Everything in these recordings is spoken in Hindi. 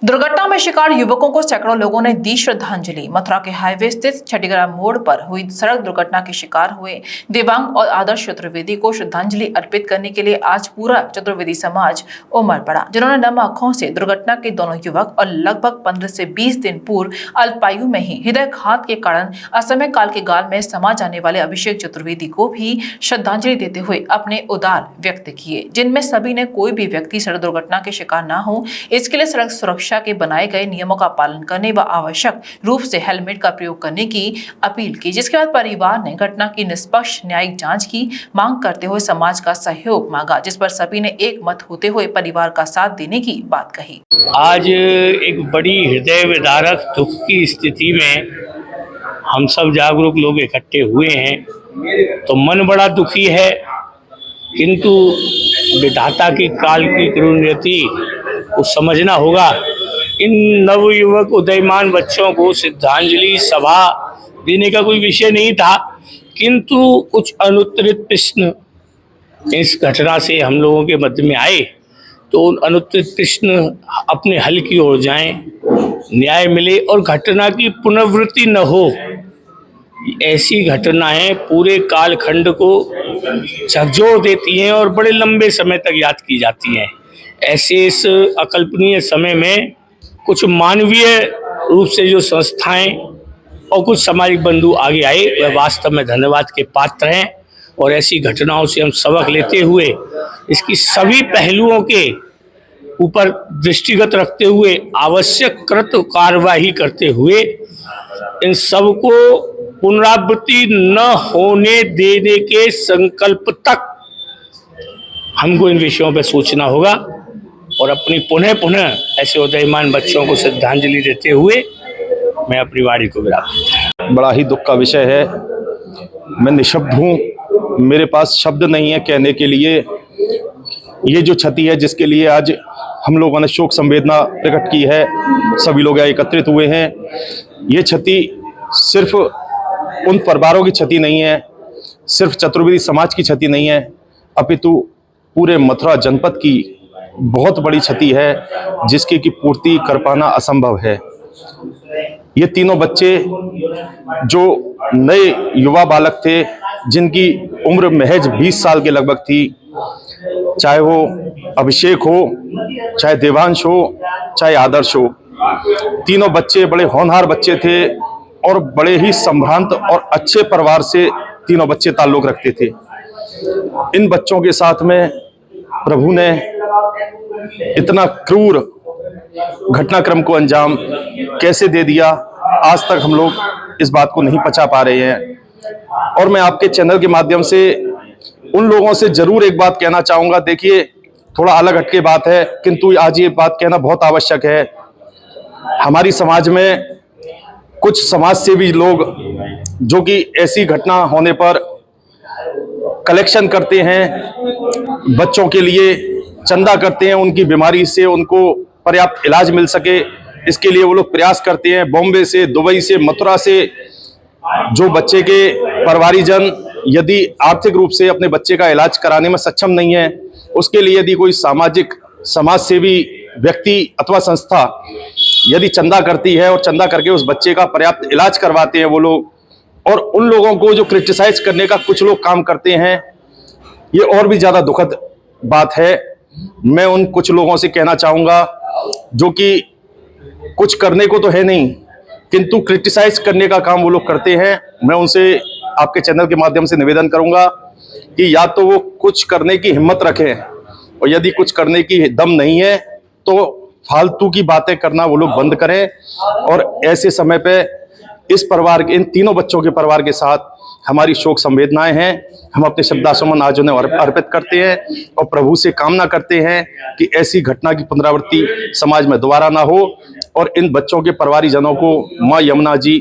दुर्घटना में शिकार युवकों को सैकड़ों लोगों ने दी श्रद्धांजलि। मथुरा के हाईवे स्थित छठीगढ़ मोड़ पर हुई सड़क दुर्घटना के शिकार हुए देवांग और आदर्श चतुर्वेदी को श्रद्धांजलि अर्पित करने के लिए आज पूरा चतुर्वेदी समाज उमड़ पड़ा, जिन्होंने नम आंखों से दुर्घटना के दोनों युवक और लगभग 15 से 20 दिन पूर्व अल्पायु में ही हृदयघात के कारण असमय काल के गाल में समा जाने वाले अभिषेक चतुर्वेदी को भी श्रद्धांजलि देते हुए अपने उदार व्यक्त किए, जिनमें सभी ने कोई भी व्यक्ति सड़क दुर्घटना के शिकार न हो, इसके लिए सड़क सुरक्षा के बनाए गए नियमों का पालन करने व आवश्यक रूप से हेलमेट का प्रयोग करने की अपील की, जिसके बाद परिवार ने घटना की निष्पक्ष न्यायिक जांच की मांग करते हुए समाज का सहयोग मांगा, जिस पर सभी ने एक मत होते हुए परिवार का साथ देने की बात कही। आज एक बड़ी हृदय विदारक दुख की स्थिति में हम सब जागरूक लोग इकट्ठे हुए हैं, तो मन बड़ा दुखी है, किंतु विधाता की काल की कृपा को समझना होगा। इन नवयुवक उदयमान बच्चों को श्रद्धांजलि सभा देने का कोई विषय नहीं था, किंतु कुछ अनुत्तरित प्रश्न इस घटना से हम लोगों के मध्य में आए, तो उन अनुत्तरित प्रश्न अपने हल की ओर जाएं, न्याय मिले और घटना की पुनरावृत्ति न हो। ऐसी घटनाएं पूरे कालखंड को झकझोर देती हैं और बड़े लंबे समय तक याद की जाती हैं। ऐसे इस अकल्पनीय समय में कुछ मानवीय रूप से जो संस्थाएं और कुछ सामाजिक बंधु आगे आए, वह वास्तव में धन्यवाद के पात्र हैं। और ऐसी घटनाओं से हम सबक लेते हुए इसकी सभी पहलुओं के ऊपर दृष्टिगत रखते हुए आवश्यक कृत कार्यवाही करते हुए इन सबको पुनरावृत्ति न होने देने के संकल्प तक हमको इन विषयों पर सोचना होगा और अपनी पुनः ऐसे उदयमान बच्चों को श्रद्धांजलि देते हुए मैं अपनी वाणी को विराम देता हूं। बड़ा ही दुख का विषय है। मैं निशब्द हूँ, मेरे पास शब्द नहीं है कहने के लिए। ये जो क्षति है जिसके लिए आज हम लोगों ने शोक संवेदना प्रकट की है, सभी लोग एकत्रित हुए हैं। ये क्षति सिर्फ उन परिवारों की क्षति नहीं है, सिर्फ चतुर्वेदी समाज की क्षति नहीं है, अपितु पूरे मथुरा जनपद की बहुत बड़ी क्षति है, जिसकी की पूर्ति कर पाना असंभव है। ये तीनों बच्चे जो नए युवा बालक थे, जिनकी उम्र महज 20 साल के लगभग थी, चाहे वो अभिषेक हो, चाहे देवांश हो, चाहे आदर्श हो, तीनों बच्चे बड़े होनहार बच्चे थे और बड़े ही संभ्रांत और अच्छे परिवार से तीनों बच्चे ताल्लुक रखते थे। इन बच्चों के साथ में प्रभु ने इतना क्रूर घटनाक्रम को अंजाम कैसे दे दिया, आज तक हम लोग इस बात को नहीं पचा पा रहे हैं। और मैं आपके चैनल के माध्यम से उन लोगों से जरूर एक बात कहना चाहूँगा। देखिए, थोड़ा अलग हटके बात है, किंतु आज ये बात कहना बहुत आवश्यक है। हमारी समाज में कुछ समाजसेवी लोग जो कि ऐसी घटना होने पर कलेक्शन करते हैं, बच्चों के लिए चंदा करते हैं, उनकी बीमारी से उनको पर्याप्त इलाज मिल सके, इसके लिए वो लोग प्रयास करते हैं। बॉम्बे से, दुबई से, मथुरा से जो बच्चे के परिवारीजन यदि आर्थिक रूप से अपने बच्चे का इलाज कराने में सक्षम नहीं है, उसके लिए यदि कोई सामाजिक समाजसेवी व्यक्ति अथवा संस्था यदि चंदा करती है और चंदा करके उस बच्चे का पर्याप्त इलाज करवाते हैं वो लोग, और उन लोगों को जो क्रिटिसाइज करने का कुछ लोग काम करते हैं, ये और भी ज़्यादा दुखद बात है। मैं उन कुछ लोगों से कहना चाहूँगा जो कि कुछ करने को तो है नहीं, किंतु क्रिटिसाइज करने का काम वो लोग करते हैं। मैं उनसे आपके चैनल के माध्यम से निवेदन करूँगा कि या तो वो कुछ करने की हिम्मत रखें, और यदि कुछ करने की दम नहीं है तो फालतू की बातें करना वो लोग बंद करें। और ऐसे समय पे इस परिवार के, इन तीनों बच्चों के परिवार के साथ हमारी शोक संवेदनाएं हैं। हम अपने श्रद्धासुमन आज उन्हें अर्पित करते हैं और प्रभु से कामना करते हैं कि ऐसी घटना की पुनरावृत्ति समाज में दोबारा ना हो, और इन बच्चों के परिवारीजनों को माँ यमुना जी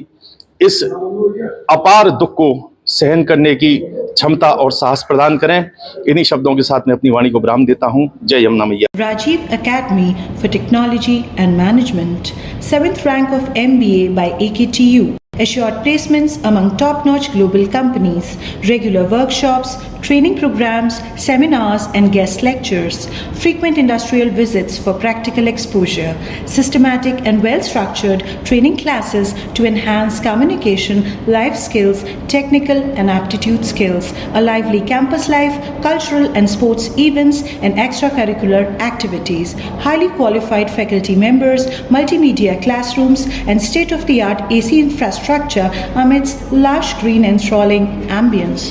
इस अपार दुख को सहन करने की क्षमता और साहस प्रदान करें। इन्हीं शब्दों के साथ मैं अपनी वाणी को विराम देता हूँ। जय यमुना मैया। Rajiv Academy for Technology and Management, 7th rank of MBA by AKTU. Assured placements among top-notch global companies, regular workshops, training programs, seminars and guest lectures, frequent industrial visits for practical exposure, systematic and well-structured training classes to enhance communication, life skills, technical and aptitude skills, a lively campus life, cultural and sports events and extracurricular activities, highly qualified faculty members, multimedia classrooms and state-of-the-art AC infrastructure amidst lush green and enthralling ambience.